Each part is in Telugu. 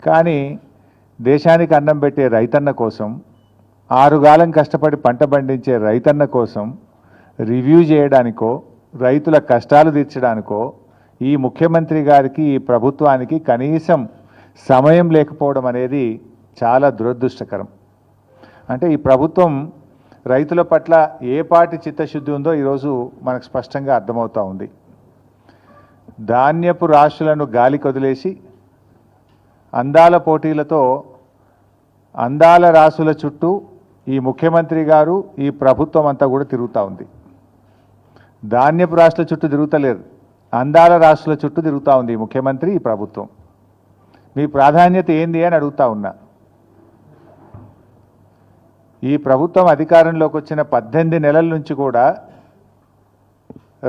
కానీ దేశానికి అన్నం పెట్టే రైతన్న కోసం, ఆరుగాలం కష్టపడి పంట పండించే రైతన్న కోసం రివ్యూ చేయడానికో, రైతుల కష్టాలు తీర్చడానికో ఈ ముఖ్యమంత్రి గారికి, ఈ ప్రభుత్వానికి కనీసం సమయం లేకపోవడం అనేది చాలా దురదృష్టకరం. అంటే ఈ ప్రభుత్వం రైతుల పట్ల ఏ పాటి చిత్తశుద్ధి ఉందో ఈరోజు మనకు స్పష్టంగా అర్థమవుతూ ఉంది. ధాన్యపు రాశులను గాలికి వదిలేసి అందాల పోటీలతో అందాల రాసుల చుట్టూ ఈ ముఖ్యమంత్రి గారు, ఈ ప్రభుత్వం అంతా కూడా తిరుగుతూ ఉంది. ధాన్యపు రాశుల చుట్టూ తిరుగుతలేరు, అందాల రాశుల చుట్టూ తిరుగుతూ ఉంది ఈ ముఖ్యమంత్రి, ఈ ప్రభుత్వం. మీ ప్రాధాన్యత ఏంది అని అడుగుతా ఉన్నా. ఈ ప్రభుత్వం అధికారంలోకి వచ్చిన 18 నెలల నుంచి కూడా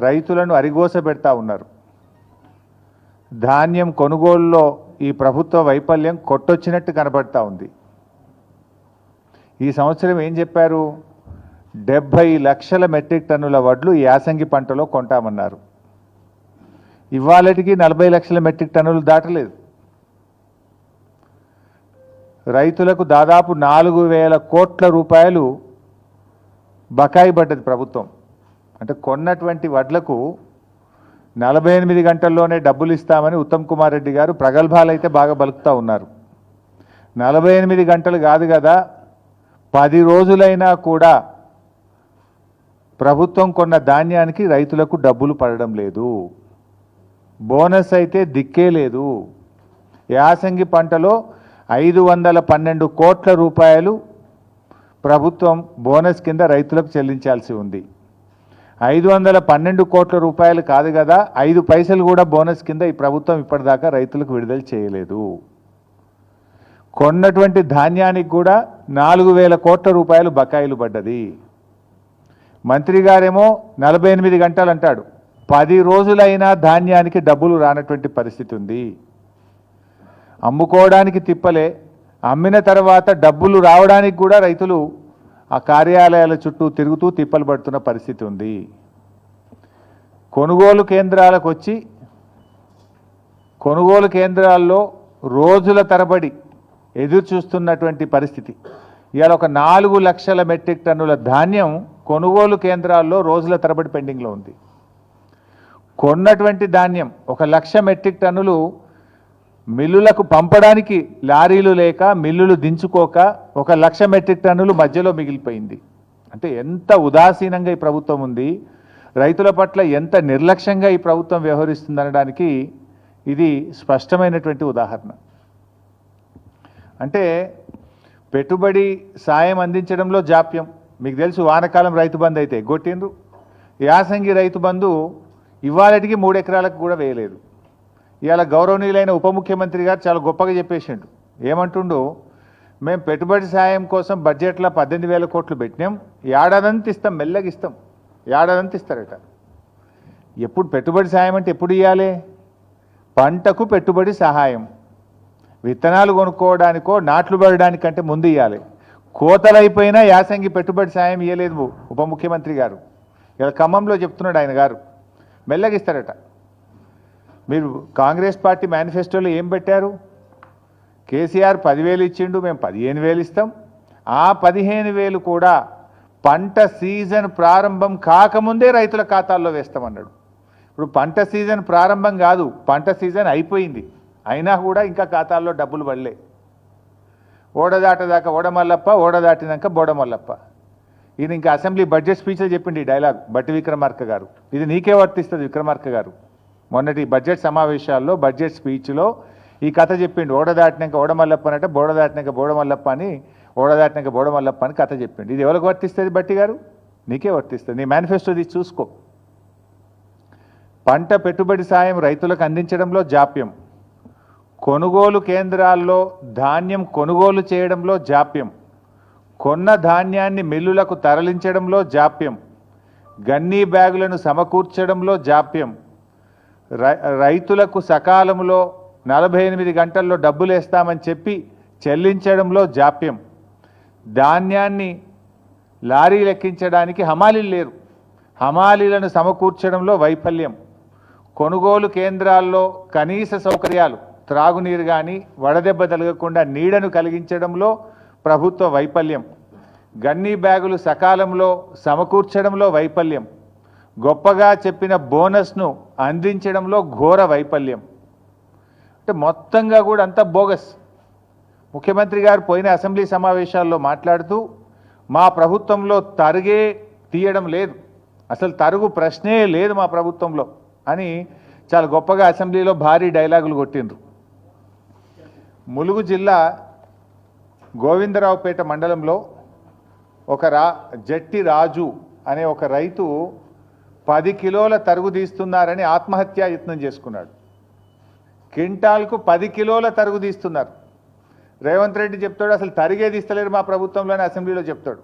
రైతులను అరిగోస పెడతా ఉన్నారు. ధాన్యం కొనుగోలులో ఈ ప్రభుత్వ వైఫల్యం కొట్టొచ్చినట్టు కనబడతా ఉంది. ఈ సంవత్సరం ఏం చెప్పారు? 70 లక్షల మెట్రిక్ టన్నుల వడ్లు యాసంగి పంటలో కొంటామన్నారు. ఇవాళటికి 40 లక్షల మెట్రిక్ టన్నులు దాటలేదు. రైతులకు దాదాపు 4,000 కోట్ల రూపాయలు బకాయి పడ్డది ప్రభుత్వం. అంటే కొన్నటువంటి వడ్లకు 48 గంటల్లోనే డబ్బులు ఇస్తామని ఉత్తమ్ కుమార్ రెడ్డి గారు ప్రగల్భాలు అయితే బాగా బలుకుతూ ఉన్నారు. 48 గంటలు కాదు కదా, 10 రోజులైనా కూడా ప్రభుత్వం కొన్న ధాన్యానికి రైతులకు డబ్బులు పడడం లేదు. బోనస్ అయితే దిక్కే లేదు. యాసంగి పంటలో 512 కోట్ల రూపాయలు ప్రభుత్వం బోనస్ కింద రైతులకు చెల్లించాల్సి ఉంది. 512 కోట్ల రూపాయలు కాదు కదా, 5 పైసలు కూడా బోనస్ కింద ఈ ప్రభుత్వం ఇప్పటిదాకా రైతులకు విడుదల చేయలేదు. కొన్నటువంటి ధాన్యానికి కూడా 4,000 కోట్ల రూపాయలు బకాయిలు పడ్డది. మంత్రి గారేమో 48 గంటలు అంటాడు, 10 రోజులైనా ధాన్యానికి డబ్బులు రానటువంటి పరిస్థితి ఉంది. అమ్ముకోవడానికి తిప్పలే, అమ్మిన తర్వాత డబ్బులు రావడానికి కూడా రైతులు ఆ కార్యాలయాల చుట్టూ తిరుగుతూ తిప్పలు పడుతున్న పరిస్థితి ఉంది. కొనుగోలు కేంద్రాలకు వచ్చి కొనుగోలు కేంద్రాల్లో రోజుల తరబడి ఎదురు చూస్తున్నటువంటి పరిస్థితి. ఇవాళ ఒక 4 లక్షల మెట్రిక్ టన్నుల ధాన్యం కొనుగోలు కేంద్రాల్లో రోజుల తరబడి పెండింగ్లో ఉంది. కొన్నటువంటి ధాన్యం 1 లక్ష మెట్రిక్ టన్నులు మిల్లులకు పంపడానికి లారీలు లేక, మిల్లులు దించుకోక 1 లక్ష మెట్రిక్ టన్నులు మధ్యలో మిగిలిపోయింది. అంటే ఎంత ఉదాసీనంగా ఈ ప్రభుత్వం ఉంది, రైతుల పట్ల ఎంత నిర్లక్ష్యంగా ఈ ప్రభుత్వం వ్యవహరిస్తుందనడానికి ఇది స్పష్టమైనటువంటి ఉదాహరణ. అంటే పెట్టుబడి సాయం అందించడంలో జాప్యం. మీకు తెలుసు, వానకాలం రైతు బంధు అయితే గొట్టిండ్రు. యాసంగి రైతు బంధు ఇవాళటికి 3 ఎకరాలకు కూడా వేయలేదు. ఇవాళ గౌరవనీయులైన ఉప ముఖ్యమంత్రి గారు చాలా గొప్పగా చెప్పేసిండు. ఏమంటుండు? మేము పెట్టుబడి సాయం కోసం బడ్జెట్లో 18,000 కోట్లు పెట్టినాం, ఏడాదంతా ఇస్తాం, మెల్లగా ఇస్తాం, ఏడాదంతా ఇస్తారట. ఎప్పుడు పెట్టుబడి సాయం అంటే ఎప్పుడు ఇవ్వాలి? పంటకు పెట్టుబడి సహాయం, విత్తనాలు కొనుక్కోవడానికో నాట్లు పడడానికంటే ముందు ఇవ్వాలి. కోతలైపోయినా యాసంగి పెట్టుబడి సాయం ఇవ్వలేదు ఉప ముఖ్యమంత్రి గారు. ఇలా ఖమ్మంలో చెప్తున్నాడు ఆయన గారు, మెల్లగా ఇస్తారట. మీరు కాంగ్రెస్ పార్టీ మేనిఫెస్టోలో ఏం పెట్టారు? కేసీఆర్ 10,000 ఇచ్చిండు, మేము 15,000 ఇస్తాం. ఆ 15,000 కూడా పంట సీజన్ ప్రారంభం కాకముందే రైతుల ఖాతాల్లో వేస్తామన్నాడు. ఇప్పుడు పంట సీజన్ ప్రారంభం కాదు, పంట సీజన్ అయిపోయింది, అయినా కూడా ఇంకా ఖాతాల్లో డబ్బులు పడలే. ఓడదాటదాకా ఓడమల్లప్ప, ఓడదాటినాక బోడమల్లప్ప. ఇది ఇంకా అసెంబ్లీ బడ్జెట్ స్పీచ్లో చెప్పింది ఈ డైలాగ్ బట్టి విక్రమార్క గారు. ఇది నీకే వర్తిస్తుంది విక్రమార్క గారు. మొన్నటి బడ్జెట్ సమావేశాల్లో బడ్జెట్ స్పీచ్లో ఈ కథ చెప్పిండు. ఓడదాటినాక ఓడమల్లప్ప అనట, బోడదాటినాక బోడమల్లప్ప అని, ఓడదాటినాక బోడమల్లప్ప అని కథ చెప్పిండు. ఇది ఎవరికి వర్తిస్తుంది బట్టి గారు? నీకే వర్తిస్తుంది. నీ మేనిఫెస్టో తీసి చూసుకో. పంట పెట్టుబడి సాయం రైతులకు అందించడంలో జాప్యం, కొనుగోలు కేంద్రాల్లో ధాన్యం కొనుగోలు చేయడంలో జాప్యం, కొన్న ధాన్యాన్ని మిల్లులకు తరలించడంలో జాప్యం, గన్నీ బ్యాగులను సమకూర్చడంలో జాప్యం, రైతులకు సకాలంలో 48 గంటల్లో డబ్బులు వేస్తామని చెప్పి చెల్లించడంలో జాప్యం, ధాన్యాన్ని లారీలు ఎక్కించడానికి హమాలీలు లేరు, హమాలీలను సమకూర్చడంలో వైఫల్యం, కొనుగోలు కేంద్రాల్లో కనీస సౌకర్యాలు త్రాగునీరు కానీ వడదెబ్బ తలగకుండా నీడను కలిగించడంలో ప్రభుత్వ వైఫల్యం, గన్నీ బ్యాగులు సకాలంలో సమకూర్చడంలో వైఫల్యం, గొప్పగా చెప్పిన బోనస్ను అందించడంలో ఘోర వైఫల్యం. అంటే మొత్తంగా కూడా అంతా బోగస్. ముఖ్యమంత్రి గారు పోయిన అసెంబ్లీ సమావేశాల్లో మాట్లాడుతూ మా ప్రభుత్వంలో తరుగే తీయడం లేదు, అసలు తరుగు ప్రశ్నే లేదు మా ప్రభుత్వంలో అని చాలా గొప్పగా అసెంబ్లీలో భారీ డైలాగులు కొట్టిండ్రు. ములుగు జిల్లా గోవిందరావుపేట మండలంలో ఒక జట్టి రాజు అనే ఒక రైతు 10 కిలోల తరుగు తీస్తున్నారని ఆత్మహత్యా యత్నం చేసుకున్నాడు. క్వింటాల్కు 10 కిలోల తరుగు తీస్తున్నారు. రేవంత్ రెడ్డి చెప్తాడు అసలు తరిగే తీస్తలేరు మా ప్రభుత్వంలోనే అసెంబ్లీలో చెప్తాడు.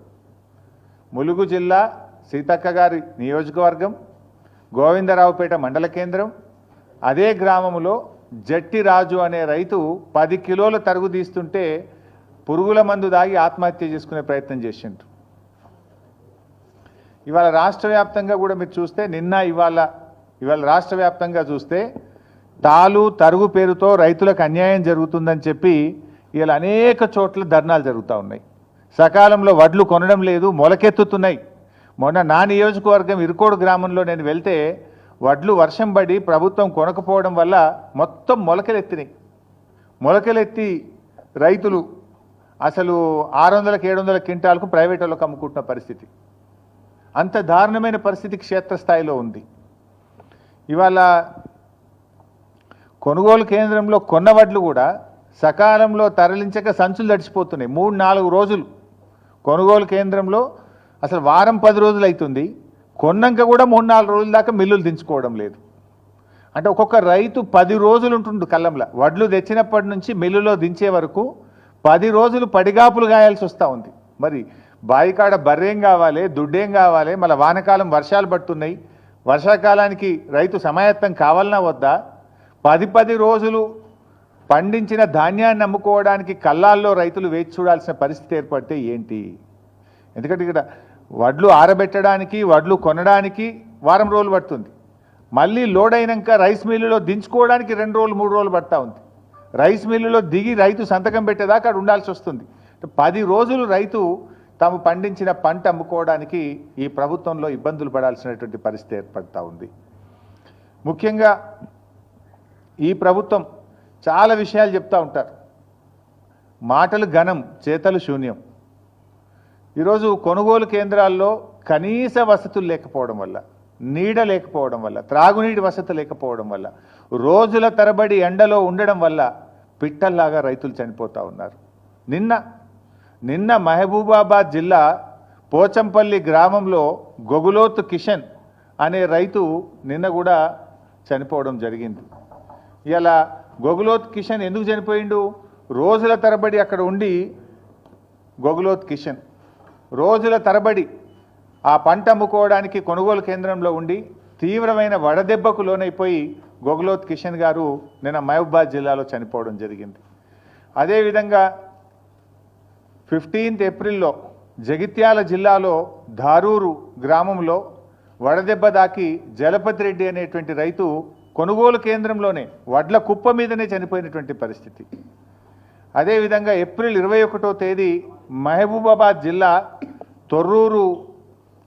ములుగు జిల్లా సీతక్క గారి నియోజకవర్గం గోవిందరావుపేట మండల కేంద్రం, అదే గ్రామంలో జట్టి రాజు అనే రైతు 10 కిలోల తరుగు తీస్తుంటే పురుగుల మందు దాగి ఆత్మహత్య చేసుకునే ప్రయత్నం చేసిండ్రు. ఇవాళ రాష్ట్ర వ్యాప్తంగా కూడా మీరు చూస్తే ఇవాళ రాష్ట్ర వ్యాప్తంగా చూస్తే తరుగు పేరుతో రైతులకు అన్యాయం జరుగుతుందని చెప్పి ఇవాళ అనేక చోట్ల ధర్నాలు జరుగుతూ ఉన్నాయి. సకాలంలో వడ్లు కొనడం లేదు, మొలకెత్తుతున్నాయి. మొన్న నా నియోజకవర్గం ఇరుకోడు గ్రామంలో నేను వెళ్తే వడ్లు వర్షం పడి ప్రభుత్వం కొనకపోవడం వల్ల మొత్తం మొలకలెత్తినాయి. మొలకలెత్తి రైతులు అసలు 600-700 క్వింటాలకు ప్రైవేట్ వాళ్ళకు అమ్ముకుంటున్న పరిస్థితి. అంత దారుణమైన పరిస్థితి క్షేత్రస్థాయిలో ఉంది. ఇవాళ కొనుగోలు కేంద్రంలో కొన్న వడ్లు కూడా సకాలంలో తరలించక సంచులు తడిచిపోతున్నాయి. 3-4 రోజులు కొనుగోలు కేంద్రంలో అసలు వారం 10 రోజులు అవుతుంది, కొన్నాక కూడా 3-4 రోజుల దాకా మిల్లులు దించుకోవడం లేదు. అంటే ఒక్కొక్క రైతు 10 రోజులు ఉంటుండు కళ్ళంలో. వడ్లు తెచ్చినప్పటి నుంచి మిల్లులో దించే వరకు 10 రోజులు పడిగాపులు గాయాల్సి వస్తూ ఉంది. మరి బాయికాడ బర్రేం కావాలి, దుడ్డేం కావాలి, మళ్ళీ వానకాలం వర్షాలు పడుతున్నాయి, వర్షాకాలానికి రైతు సమాయత్తం కావాలన్నా వద్దా? 10 రోజులు పండించిన ధాన్యాన్ని అమ్ముకోవడానికి కళ్ళాల్లో రైతులు వేచి చూడాల్సిన పరిస్థితి ఏర్పడితే ఏంటి? ఎందుకంటే ఇక్కడ వడ్లు ఆరబెట్టడానికి వడ్లు కొనడానికి వారం రోజులు పడుతుంది, మళ్ళీ లోడ్ అయినాక రైస్ మిల్లులో దించుకోవడానికి 2 రోజులు 3 రోజులు పడతా ఉంది. రైస్ మిల్లులో దిగి రైతు సంతకం పెట్టేదాకా అక్కడ ఉండాల్సి వస్తుంది. 10 రోజులు రైతు తాము పండించిన పంట అమ్ముకోవడానికి ఈ ప్రభుత్వంలో ఇబ్బందులు పడాల్సినటువంటి పరిస్థితి ఏర్పడతా ఉంది. ముఖ్యంగా ఈ ప్రభుత్వం చాలా విషయాలు చెప్తూ ఉంటారు, మాటలు ఘనం చేతలు శూన్యం. ఈరోజు కొనుగోలు కేంద్రాల్లో కనీస వసతులు లేకపోవడం వల్ల, నీడ లేకపోవడం వల్ల, త్రాగునీటి వసతి లేకపోవడం వల్ల, రోజుల తరబడి ఎండలో ఉండడం వల్ల పిట్టల్లాగా రైతులు చనిపోతూ ఉన్నారు. నిన్న మహబూబాబాద్ జిల్లా పోచంపల్లి గ్రామంలో గొగులోతు కిషన్ అనే రైతు నిన్న కూడా చనిపోవడం జరిగింది. ఇలా గొగులోత్ కిషన్ ఎందుకు చనిపోయిండు? రోజుల తరబడి అక్కడ ఉండి గొగులోత్ కిషన్ రోజుల తరబడి ఆ పంట అమ్ముకోవడానికి కొనుగోలు కేంద్రంలో ఉండి తీవ్రమైన వడదెబ్బకు లోనైపోయి గొగులోత్ కిషన్ గారు నిన్న మహబూబాబాద్ జిల్లాలో చనిపోవడం జరిగింది. అదేవిధంగా 15 ఏప్రిల్లో జగిత్యాల జిల్లాలో ధారూరు గ్రామంలో వడదెబ్బ దాకి జలపతి రెడ్డి అనేటువంటి రైతు కొనుగోలు కేంద్రంలోనే వడ్ల కుప్ప మీదనే చనిపోయినటువంటి పరిస్థితి. అదేవిధంగా ఏప్రిల్ 21వ తేదీ మహబూబాబాద్ జిల్లా తొర్రూరు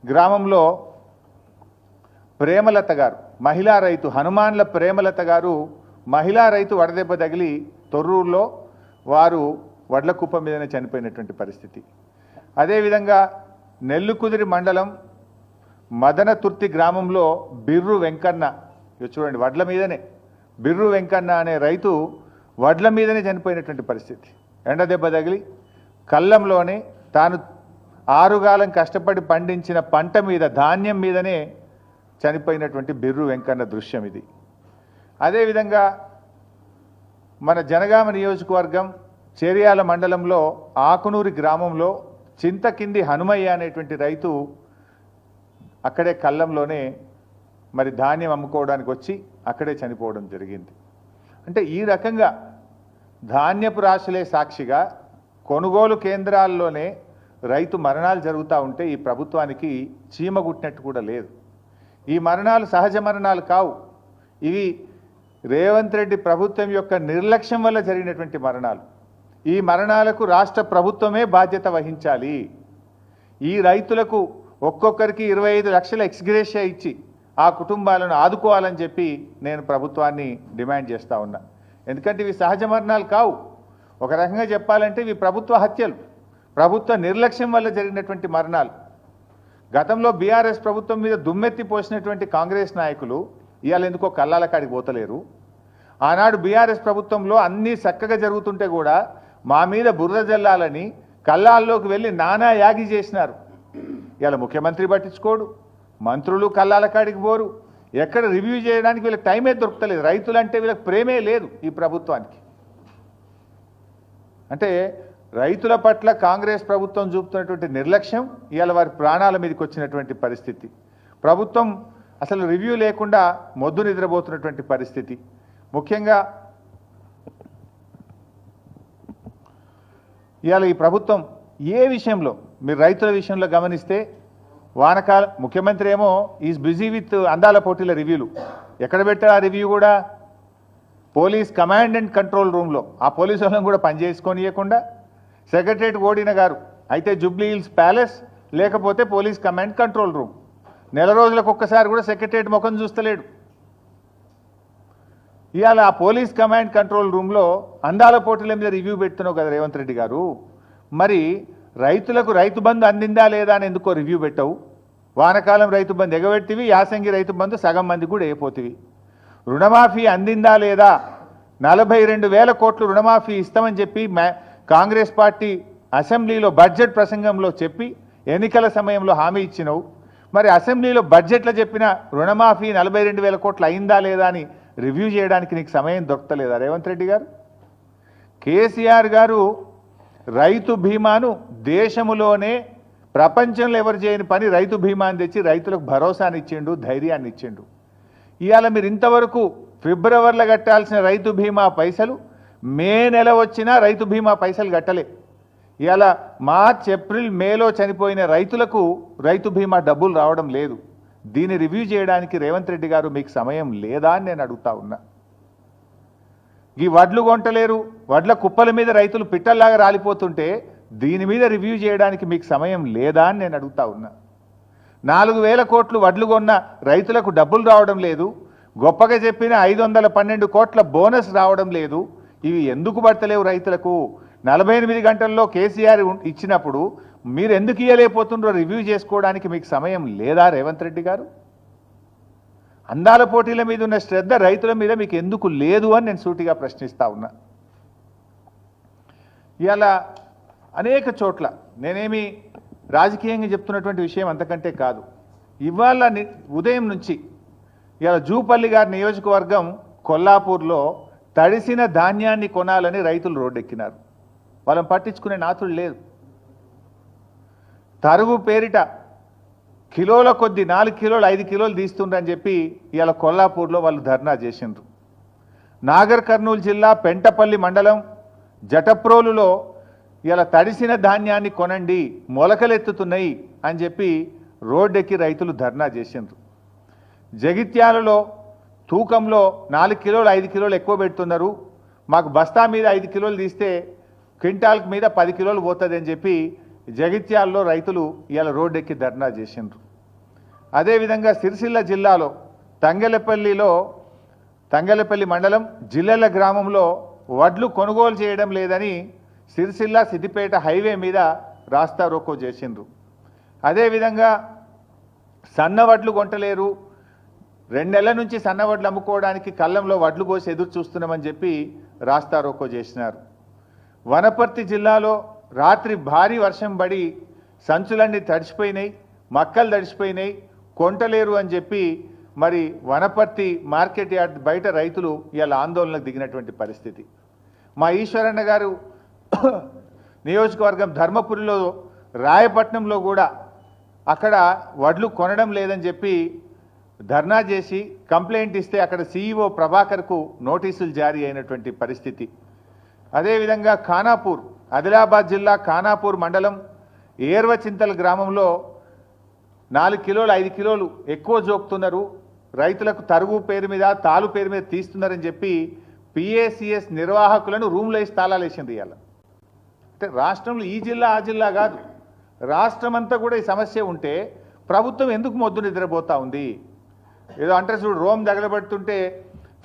గ్రామంలో ప్రేమలత గారు మహిళా రైతు, హనుమాన్ల ప్రేమలత గారు మహిళా రైతు వడదెబ్బ తగిలి తొర్రూరులో వారు వడ్ల కుప్ప మీదనే చనిపోయినటువంటి పరిస్థితి. అదేవిధంగా నెల్లుకుదిరి మండలం మదనతుర్తి గ్రామంలో బిర్రు వెంకన్న, చూడండి వడ్ల మీదనే బిర్రు వెంకన్న అనే రైతు వడ్ల మీదనే చనిపోయినటువంటి పరిస్థితి. ఎండ దెబ్బ తగిలి కళ్ళంలోనే తాను ఆరుగాలం కష్టపడి పండించిన పంట మీద, ధాన్యం మీదనే చనిపోయినటువంటి బిర్రు వెంకన్న దృశ్యం ఇది. అదేవిధంగా మన జనగామ నియోజకవర్గం చేర్యాల మండలంలో ఆకునూరి గ్రామంలో చింతకింది హనుమయ్య అనేటువంటి రైతు అక్కడే కళ్ళంలోనే మరి ధాన్యం అమ్ముకోవడానికి వచ్చి అక్కడే చనిపోవడం జరిగింది. అంటే ఈ రకంగా ధాన్యపు రాశులే సాక్షిగా కొనుగోలు కేంద్రాల్లోనే రైతు మరణాలు జరుగుతూ ఉంటే ఈ ప్రభుత్వానికి చీమ గుట్టినట్టు కూడా లేదు. ఈ మరణాలు సహజ మరణాలు కావు, ఇవి రేవంత్ రెడ్డి ప్రభుత్వం యొక్క నిర్లక్ష్యం వల్ల జరిగినటువంటి మరణాలు. ఈ మరణాలకు రాష్ట్ర ప్రభుత్వమే బాధ్యత వహించాలి. ఈ రైతులకు ఒక్కొక్కరికి 25 లక్షల ఎక్స్గ్రేషియా ఇచ్చి ఆ కుటుంబాలను ఆదుకోవాలని చెప్పి నేను ప్రభుత్వాన్ని డిమాండ్ చేస్తూ ఉన్నా. ఎందుకంటే ఇవి సహజ మరణాలు కావు. ఒక రకంగా చెప్పాలంటే ఇవి ప్రభుత్వ హత్యలు, ప్రభుత్వ నిర్లక్ష్యం వల్ల జరిగినటువంటి మరణాలు. గతంలో బీఆర్ఎస్ ప్రభుత్వం మీద దుమ్మెత్తి పోసినటువంటి కాంగ్రెస్ నాయకులు ఇవాళ ఎందుకో కల్లాల కాడికి పోతలేరు. ఆనాడు బీఆర్ఎస్ ప్రభుత్వంలో అన్నీ చక్కగా జరుగుతుంటే కూడా మా మీద బురద జల్లాలని కల్లాల్లోకి వెళ్ళి నానా యాగి చేసినారు. ఇవాళ ముఖ్యమంత్రి పట్టించుకోడు, మంత్రులు కల్లాల కాడికి పోరు, ఎక్కడ రివ్యూ చేయడానికి వీళ్ళకి టైమే దొరుకుతలేదు. రైతులంటే వీళ్ళకి ప్రేమే లేదు ఈ ప్రభుత్వానికి. అంటే రైతుల పట్ల కాంగ్రెస్ ప్రభుత్వం చూపుతున్నటువంటి నిర్లక్ష్యం ఇవాళ వారి ప్రాణాల మీదకి వచ్చినటువంటి పరిస్థితి. ప్రభుత్వం అసలు రివ్యూ లేకుండా మొద్దు నిద్రపోతున్నటువంటి పరిస్థితి. ముఖ్యంగా ఇవాళ ఈ ప్రభుత్వం ఏ విషయంలో మీరు రైతుల విషయంలో గమనిస్తే వానకాలం ముఖ్యమంత్రి ఏమో ఈజ్ బిజీ విత్ అందాల పోటీల రివ్యూలు. ఎక్కడ పెట్టారు ఆ రివ్యూ కూడా? పోలీస్ కమాండ్ అండ్ కంట్రోల్ రూమ్లో. ఆ పోలీసు వాళ్ళని కూడా పనిచేసుకొనియకుండా సెక్రటరేట్ ఓడిన గారు అయితే జూబ్లీ హిల్స్ ప్యాలెస్, లేకపోతే పోలీస్ కమాండ్ కంట్రోల్ రూమ్. నెల రోజులకు ఒక్కసారి కూడా సెక్రటరేట్ ముఖం చూస్తలేడు. ఇవాళ ఆ పోలీస్ కమాండ్ కంట్రోల్ రూమ్లో అందాల పోటీల మీద రివ్యూ పెడుతున్నావు కదా రేవంత్ రెడ్డి గారు. మరి రైతులకు రైతు బంధు అందిందా లేదా అని ఎందుకో రివ్యూ పెట్టవు? వానకాలం రైతు బంధు ఎగబెట్టివి, యాసంగి రైతు బంధు సగం మంది కూడా అయిపోతివి. రుణమాఫీ అందిందా లేదా? 42,000 కోట్లు రుణమాఫీ ఇస్తామని చెప్పి కాంగ్రెస్ పార్టీ అసెంబ్లీలో బడ్జెట్ ప్రసంగంలో చెప్పి ఎన్నికల సమయంలో హామీ ఇచ్చినవు. మరి అసెంబ్లీలో బడ్జెట్లో చెప్పిన రుణమాఫీ 42,000 కోట్లు అయిందా లేదా అని రివ్యూ చేయడానికి నీకు సమయం దొరకలేదా రేవంత్ రెడ్డి గారు? కేసీఆర్ గారు రైతు బీమాను దేశంలోనే ప్రపంచంలో ఎవరు చేయని పని రైతు బీమాని తెచ్చి రైతులకు భరోసాని ఇచ్చిండు, ధైర్యాన్ని ఇచ్చిండు. ఇవాళ మీరు ఇంతవరకు ఫిబ్రవరిలో కట్టాల్సిన రైతు బీమా పైసలు మే నెల వచ్చినా రైతు బీమా పైసలు కట్టలే. ఇవాళ మార్చ్, ఏప్రిల్, మేలో చనిపోయిన రైతులకు రైతు బీమా డబ్బులు రావడం లేదు. దీన్ని రివ్యూ చేయడానికి రేవంత్ రెడ్డి గారు మీకు సమయం లేదా అని నేను అడుగుతా ఉన్నా. ఈ వడ్లు కొంటలేరు, వడ్ల కుప్పల మీద రైతులు పిట్టల్లాగా రాలిపోతుంటే దీని మీద రివ్యూ చేయడానికి మీకు సమయం లేదా అని నేను అడుగుతా ఉన్నా. 4,000 కోట్లు వడ్లు కొన్న రైతులకు డబ్బులు రావడం లేదు. గొప్పగా చెప్పిన 512 కోట్ల బోనస్ రావడం లేదు. ఇవి ఎందుకు పడతలేవు రైతులకు? 48 గంటల్లో కేసీఆర్ ఇచ్చినప్పుడు మీరు ఎందుకు ఇయ్యలేకపోతుండ్రో రివ్యూ చేసుకోవడానికి మీకు సమయం లేదా రేవంత్ రెడ్డి గారు? అందాల పోటీల మీద ఉన్న శ్రద్ధ రైతుల మీద మీకు ఎందుకు లేదు అని నేను సూటిగా ప్రశ్నిస్తా ఉన్నా. ఇవాళ అనేక చోట్ల నేనేమి రాజకీయంగా చెప్తున్నటువంటి విషయం అంతకంటే కాదు. ఇవాళ ఉదయం నుంచి ఇవాళ జూపల్లి గారి నియోజకవర్గం కొల్లాపూర్లో తడిసిన ధాన్యాన్ని కొనాలని రైతులు రోడ్డెక్కినారు. వాళ్ళని పట్టించుకునే నాతులు లేదు. తరుగు పేరిట కిలోల కొద్ది 4 కిలోలు 5 కిలోలు తీస్తుండ్రని చెప్పి ఇవాళ కొల్లాపూర్లో వాళ్ళు ధర్నా చేసిండ్రు. నాగర్ కర్నూలు జిల్లా పెంటపల్లి మండలం జటప్రోలులో ఇవాళ తడిసిన ధాన్యాన్ని కొనండి, మొలకలెత్తుతున్నాయి అని చెప్పి రోడ్డెక్కి రైతులు ధర్నా చేసిండ్రు. జగిత్యాలలో తూకంలో 4 కిలోలు 5 కిలోలు ఎక్కువ పెడుతున్నారు, మాకు బస్తా మీద 5 కిలోలు తీస్తే క్వింటాల్ మీద 10 కిలోలు పోతుంది అని చెప్పి జగిత్యాలలో రైతులు ఇవాళ రోడ్డెక్కి ధర్నా చేసిండ్రు. అదేవిధంగా సిరిసిల్ల జిల్లాలో తంగెలపల్లి మండలం జిల్లెల గ్రామంలో వడ్లు కొనుగోలు చేయడం లేదని సిరిసిల్ల సిద్దిపేట హైవే మీద రాస్తా రోకో చేసిండ్రు. అదేవిధంగా సన్నవడ్లు కొంటలేరు, 2 నెలల నుంచి సన్నవడ్లు అమ్ముకోవడానికి కళ్ళంలో వడ్లు కోసి ఎదురు చూస్తున్నామని చెప్పి రాస్తా రోకో చేసినారు. వనపర్తి జిల్లాలో రాత్రి భారీ వర్షం పడి సంచులన్నీ తడిసిపోయినాయి, మక్కలు తడిసిపోయినాయి, కొంటలేరు అని చెప్పి మరి వనపర్తి మార్కెట్ యార్డ్ బయట రైతులు ఇవాళ ఆందోళనకు దిగినటువంటి పరిస్థితి. మా ఈశ్వరన్న గారు నియోజకవర్గం ధర్మపురిలో రాయపట్నంలో కూడా అక్కడ వడ్లు కొనడం లేదని చెప్పి ధర్నా చేసి కంప్లైంట్ ఇస్తే అక్కడ సీఈఓ ప్రభాకర్కు నోటీసులు జారీ అయినటువంటి పరిస్థితి. అదేవిధంగా ఖానాపూర్, ఆదిలాబాద్ జిల్లా ఖానాపూర్ మండలం ఏర్వచింతల గ్రామంలో 4 కిలోలు 5 కిలోలు ఎక్కువ జోకుతున్నారు, రైతులకు తరుగు పేరు మీద తాలు పేరు మీద తీస్తున్నారని చెప్పి పిఏసిఎస్ నిర్వాహకులను రూమ్లో వేసి తాళాలు వేసింది ఇవాళ. అంటే రాష్ట్రంలో ఈ జిల్లా ఆ జిల్లా కాదు, రాష్ట్రం అంతా కూడా ఈ సమస్య ఉంటే ప్రభుత్వం ఎందుకు మొద్దు నిద్రపోతూ ఉంది? ఏదో అంటే చూడు, రోమ్ తగలబెడుతుంటే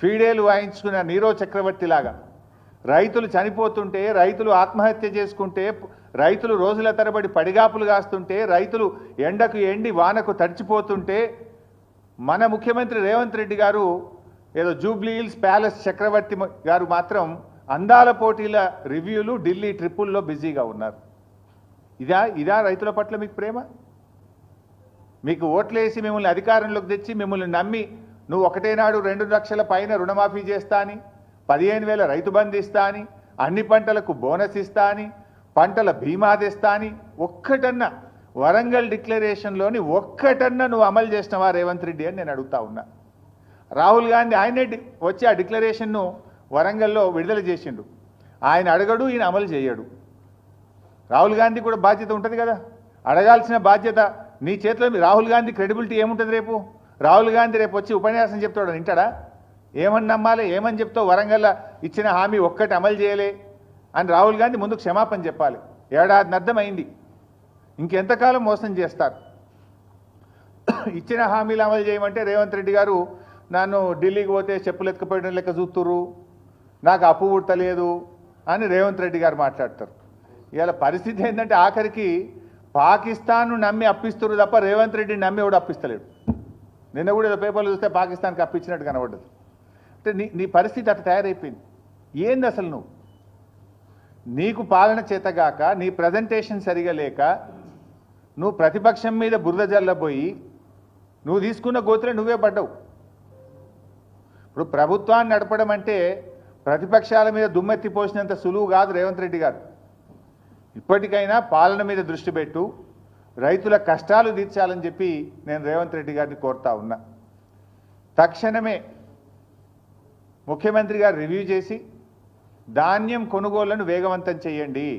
ఫీడేలు వాయించుకున్న నీరో చక్రవర్తి లాగా రైతులు చనిపోతుంటే, రైతులు ఆత్మహత్య చేసుకుంటే, రైతులు రోజుల తరబడి పడిగాపులు కాస్తుంటే, రైతులు ఎండకు ఎండి వానకు తడిచిపోతుంటే మన ముఖ్యమంత్రి రేవంత్ రెడ్డి గారు ఏదో జూబ్లీ హిల్స్ ప్యాలెస్ చక్రవర్తి గారు మాత్రం అందాల పోటీల రివ్యూలు ఢిల్లీ ట్రిప్పుల్లో బిజీగా ఉన్నారు. ఇదా రైతుల పట్ల మీకు ప్రేమ? మీకు ఓట్లేసి మిమ్మల్ని అధికారంలోకి తెచ్చి మిమ్మల్ని నమ్మి నువ్వు ఒకటే నాడు 2 లక్షల పైన రుణమాఫీ చేస్తా అని, 15,000 రైతు బంధు ఇస్తా అని, అన్ని పంటలకు బోనస్ ఇస్తా అని, పంటల బీమా తెస్తా అని ఒక్కటన్నా వరంగల్ డిక్లరేషన్లోని ఒక్కటన్నా నువ్వు అమలు చేసినవా రేవంత్ రెడ్డి అని నేను అడుగుతా ఉన్నా. రాహుల్ గాంధీ ఆయనే వచ్చి ఆ డిక్లరేషన్ను వరంగల్లో విడుదల చేసిండు. ఆయన అడగడు, ఈయన అమలు చేయడు. రాహుల్ గాంధీ కూడా బాధ్యత ఉంటుంది కదా, అడగాల్సిన బాధ్యత నీ చేతిలో. రాహుల్ గాంధీ క్రెడిబిలిటీ ఏముంటుంది రేపు? రాహుల్ గాంధీ రేపు వచ్చి ఉపన్యాసం చెప్తాడు, వింటాడా? ఏమని నమ్మాలి? ఏమని చెప్తావు? వరంగల్లో ఇచ్చిన హామీ ఒక్కటి అమలు చేయలే అని రాహుల్ గాంధీ ముందుకు క్షమాపణ చెప్పాలి. ఏడాది అర్థమైంది, ఇంకెంతకాలం మోసం చేస్తారు? ఇచ్చిన హామీలు అమలు చేయమంటే రేవంత్ రెడ్డి గారు నన్ను ఢిల్లీకి పోతే చెప్పులు ఎత్తుకుపోయడం లెక్క చూస్తురు, నాకు అప్పు పుట్టలేదు అని రేవంత్ రెడ్డి గారు మాట్లాడతారు. ఇవాళ పరిస్థితి ఏంటంటే ఆఖరికి పాకిస్తాన్ను నమ్మి అప్పిస్తున్నారు తప్ప రేవంత్ రెడ్డిని నమ్మి కూడా అప్పిస్తలేడు. నిన్న కూడా ఏదో పేపర్లు చూస్తే పాకిస్తాన్కి అప్పించినట్టు కనబడ్డది. అంటే నీ పరిస్థితి అట్లా తయారైపోయింది. ఏంది అసలు నీకు పాలన చేతగాక, నీ ప్రజెంటేషన్ సరిగా లేక, నువ్వు ప్రతిపక్షం మీద బురద జల్లబోయి నువ్వు తీసుకున్న గోతులే నువ్వే పడ్డావు. ఇప్పుడు ప్రభుత్వాన్ని నడపడం అంటే ప్రతిపక్షాల మీద దుమ్మెత్తి పోసినంత సులువు కాదు రేవంత్ రెడ్డి గారు. ఇప్పటికైనా పాలన మీద దృష్టి పెట్టు, రైతుల కష్టాలు తీర్చాలని చెప్పి నేను రేవంత్ రెడ్డి గారిని కోరుతా ఉన్నా. తక్షణమే ముఖ్యమంత్రి గారు రివ్యూ చేసి ధాన్యం కొనుగోళ్లను వేగవంతం చేయండి.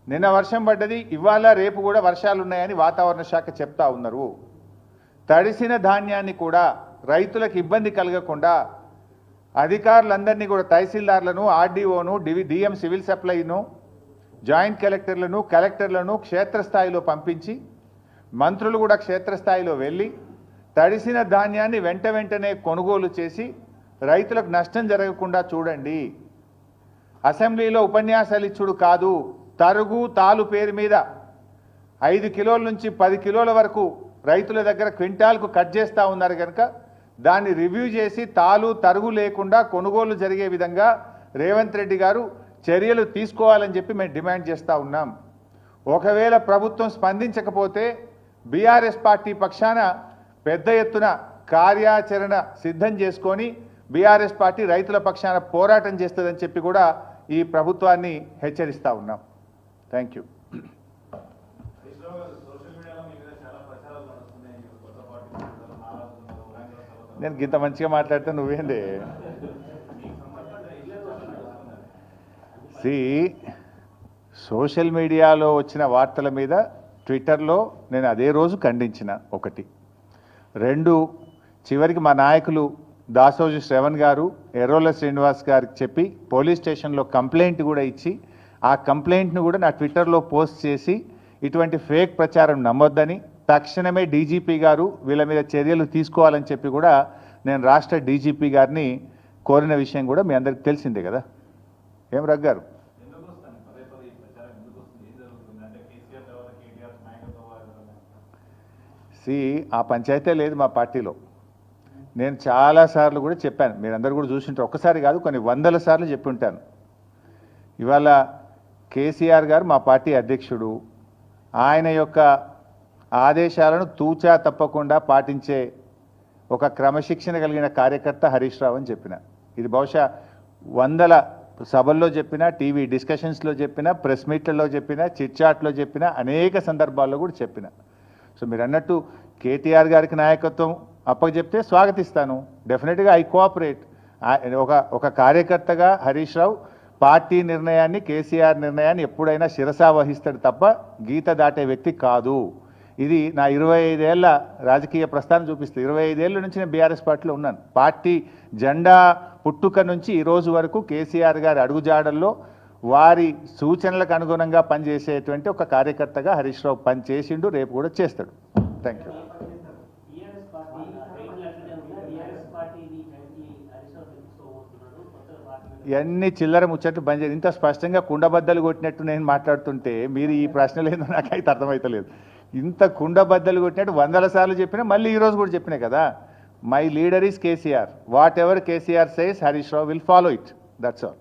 నిన్న వర్షం పడ్డది, ఇవాళ రేపు కూడా వర్షాలు ఉన్నాయని వాతావరణ శాఖ చెప్తా ఉన్నారు. తడిసిన ధాన్యాన్ని కూడా రైతులకు ఇబ్బంది కలగకుండా అధికారులందరినీ కూడా తహసీల్దార్లను, ఆర్డీఓను, డిఎం సివిల్ సప్లైను, జాయింట్ కలెక్టర్లను క్షేత్రస్థాయిలో పంపించి మంత్రులు కూడా క్షేత్రస్థాయిలో వెళ్ళి తడిసిన ధాన్యాన్ని వెంటనే కొనుగోలు చేసి రైతులకు నష్టం జరగకుండా చూడండి. అసెంబ్లీలో ఉపన్యాసాలు ఇచ్చుడు కాదు, తరుగు తాలు పేరు మీద 5 కిలోల నుంచి 10 కిలోల వరకు రైతుల దగ్గర క్వింటాల్కు కట్ చేస్తూ ఉన్నారు కనుక దాన్ని రివ్యూ చేసి తాలు తరుగు లేకుండా కొనుగోలు జరిగే విధంగా రేవంత్ రెడ్డి గారు చర్యలు తీసుకోవాలని చెప్పి మేము డిమాండ్ చేస్తూ ఉన్నాం. ఒకవేళ ప్రభుత్వం స్పందించకపోతే బీఆర్ఎస్ పార్టీ పక్షాన పెద్ద ఎత్తున కార్యాచరణ సిద్ధం చేసుకొని బీఆర్ఎస్ పార్టీ రైతుల పక్షాన పోరాటం చేస్తుందని చెప్పి కూడా ఈ ప్రభుత్వాన్ని హెచ్చరిస్తూ ఉన్నాం. Thank you. నేను ఇంత మంచిగా మాట్లాడితే నువ్వేంది? సోషల్ మీడియాలో వచ్చిన వార్తల మీద ట్విట్టర్లో నేను అదే రోజు ఖండించిన. 1, 2 చివరికి మా నాయకులు దాసోజు శ్రవణ్ గారు, ఎర్రోల శ్రీనివాస్ గారికి చెప్పి పోలీస్ స్టేషన్లో కంప్లైంట్ కూడా ఇచ్చి ఆ కంప్లైంట్ను కూడా నా ట్విట్టర్లో పోస్ట్ చేసి ఇటువంటి ఫేక్ ప్రచారం నమ్మొద్దని, తక్షణమే డీజీపీ గారు వీళ్ళ మీద చర్యలు తీసుకోవాలని చెప్పి కూడా నేను రాష్ట్ర డీజీపీ గారిని కోరిన విషయం కూడా మీ అందరికి తెలిసిందే కదా. ఏం రగ్గారు? ఆ పంచాయతీ లేదు మా పార్టీలో. నేను చాలాసార్లు కూడా చెప్పాను, మీరందరూ కూడా చూసింటారు. ఒక్కసారి కాదు, కొన్ని 100ల సార్లు చెప్పి ఉంటాను. ఇవాళ కేసీఆర్ గారు మా పార్టీ అధ్యక్షుడు, ఆయన యొక్క ఆదేశాలను తూచా తప్పకుండా పాటించే ఒక క్రమశిక్షణ కలిగిన కార్యకర్త హరీష్ రావు అని చెప్పిన. ఇది బహుశా 100ల సభల్లో చెప్పిన, టీవీ డిస్కషన్స్లో చెప్పిన, ప్రెస్ మీట్లలో చెప్పిన, చిట్చాట్లో చెప్పిన, అనేక సందర్భాల్లో కూడా చెప్పిన. సో మీరు అన్నట్టు కేటీఆర్ గారికి నాయకత్వం అప్పచెప్తే స్వాగతిస్తాను. డెఫినెట్గా ఐ కోఆపరేట్. ఒక కార్యకర్తగా హరీష్ రావు పార్టీ నిర్ణయాన్ని, కేసీఆర్ నిర్ణయాన్ని ఎప్పుడైనా శిరసా వహిస్తాడు తప్ప గీత దాటే వ్యక్తి కాదు. ఇది నా 25 ఏళ్ల రాజకీయ ప్రస్థానం చూపిస్తుంది. 25 ఏళ్ళ నుంచి నేను బీఆర్ఎస్ పార్టీలో ఉన్నాను. పార్టీ జెండా పుట్టుక నుంచి ఈ రోజు వరకు కేసీఆర్ గారి అడుగుజాడల్లో వారి సూచనలకు అనుగుణంగా పనిచేసేటువంటి ఒక కార్యకర్తగా హరీష్ రావు పనిచేసిండు, రేపు కూడా చేస్తాడు. Thank you. ఇవన్నీ చిల్లర ముచ్చట్లు బంద్ చేయాలి. ఇంత స్పష్టంగా కుండబద్దలు కొట్టినట్టు నేను మాట్లాడుతుంటే మీరు ఈ ప్రశ్నలు ఏందో నాకైతే అర్థమవుతలేదు. ఇంత కుండబద్దలు కొట్టినట్టు 100 సార్లు చెప్పినా మళ్ళీ ఈరోజు కూడా చెప్పినా కదా. My leader is KCR. What ever KCR says Harish Rao will follow it. That's all.